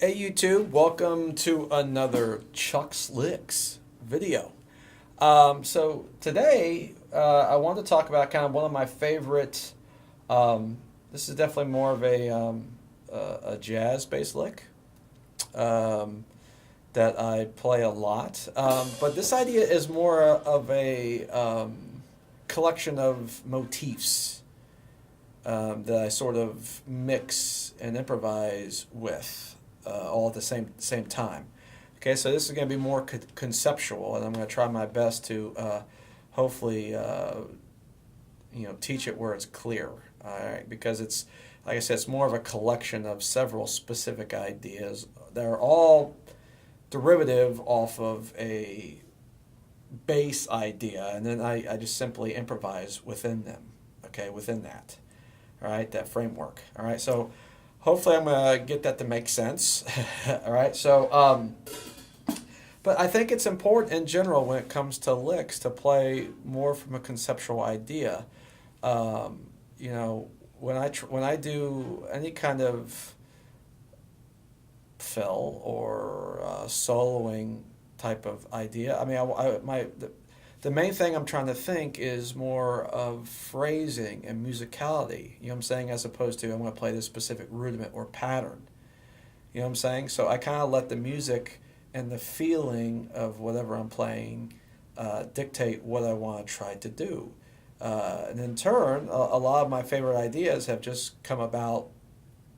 Hey YouTube, welcome to another Chuck's Licks video. So today I want to talk about kind of one of my favorite. This is definitely more of a jazz-based lick um, that I play a lot. But this idea is more of a collection of motifs that I sort of mix and improvise with all at the same time. Okay, so this is going to be more conceptual, and I'm going to try my best to hopefully teach it where it's clear. All right, because it's like I said, it's more of a collection of several specific ideas that are all derivative off of a base idea, and then I just simply improvise within them. Okay, within that. All right, that framework. All right, so hopefully I'm gonna get that to make sense. All right, so but I think it's important in general when it comes to licks to play more from a conceptual idea. You know, when I do any kind of fill or soloing type of idea, I mean, the main thing I'm trying to think is more of phrasing and musicality. You know what I'm saying? As opposed to I'm going to play this specific rudiment or pattern. You know what I'm saying? So I kind of let the music and the feeling of whatever I'm playing dictate what I want to try to do. And in turn, a lot of my favorite ideas have just come about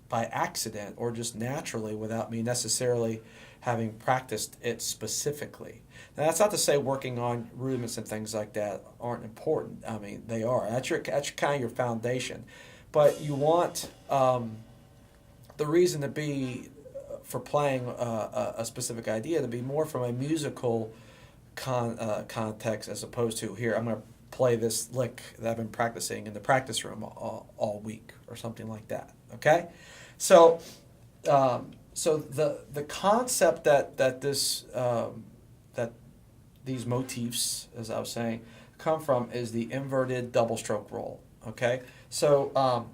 by accident or just naturally without me necessarily having practiced it specifically. Now, that's not to say working on rudiments and things like that aren't important. I mean, they are. That's kind of your foundation. But you want the reason to be for playing a specific idea to be more from a musical context as opposed to here, I'm going to play this lick that I've been practicing in the practice room all week or something like that. Okay? So, so the concept that these motifs, as I was saying, come from is the inverted double stroke roll. Okay, so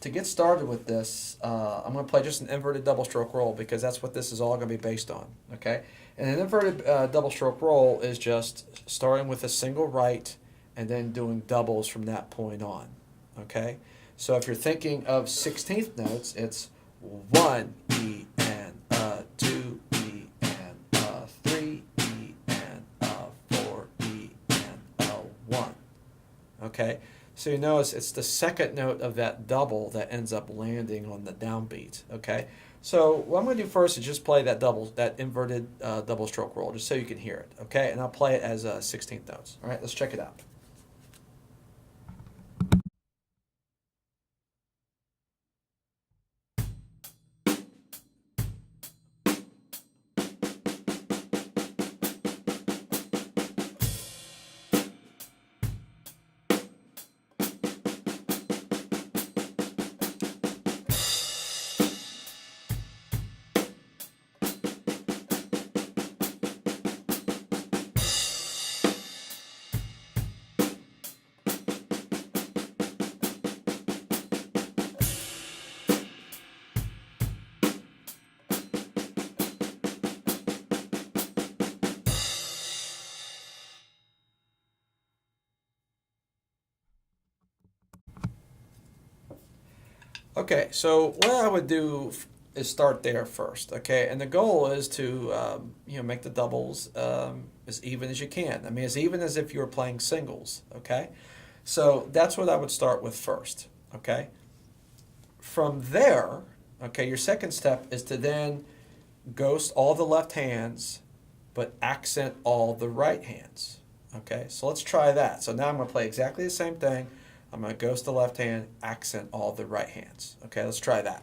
to get started with this, I'm going to play just an inverted double stroke roll because that's what this is all going to be based on. Okay, and an inverted double stroke roll is just starting with a single right and then doing doubles from that point on. Okay, so if you're thinking of 16th notes, it's 1 E and 2 E and 3 E and 4 E and 1. Okay, so you notice it's the second note of that double that ends up landing on the downbeat. Okay, so what I'm going to do first is just play that inverted double stroke roll, just so you can hear it. Okay, and I'll play it as 16th notes. All right, let's check it out. Okay, so what I would do is start there first. Okay, and the goal is to make the doubles as even as you can. I mean, as even as if you were playing singles. Okay, so that's what I would start with first. Okay, from there, okay, your second step is to then ghost all the left hands, but accent all the right hands. Okay, so let's try that. So now I'm going to play exactly the same thing. I'm going to ghost the left hand, accent all the right hands. Okay, let's try that.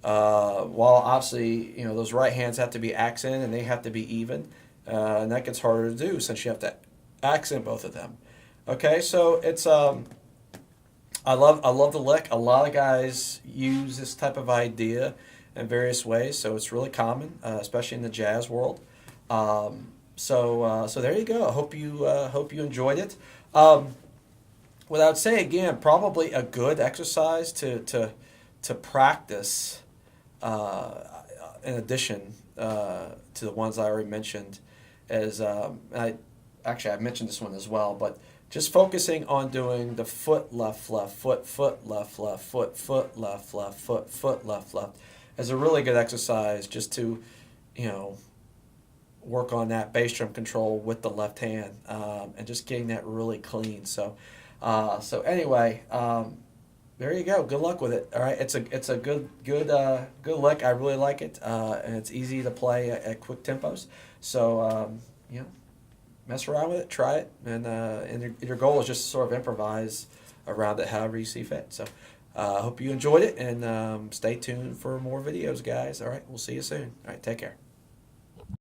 While obviously, those right hands have to be accent and they have to be even, and that gets harder to do since you have to accent both of them. Okay, so it's I love the lick. A lot of guys use this type of idea in various ways, so it's really common, especially in the jazz world. So there you go. I hope you enjoyed it. What I would say again, probably a good exercise to practice, in addition to the ones I already mentioned, is I mentioned this one as well, but just focusing on doing the foot left left foot left left foot left left foot left left is a really good exercise just to you know work on that bass drum control with the left hand, and just getting that really clean. So anyway, there you go. Good luck with it. All right, it's a good lick. I really like it, and it's easy to play at quick tempos. So mess around with it, try it, and your goal is just to sort of improvise around it however you see fit. So I hope you enjoyed it, and stay tuned for more videos, guys. All right, we'll see you soon. All right, take care.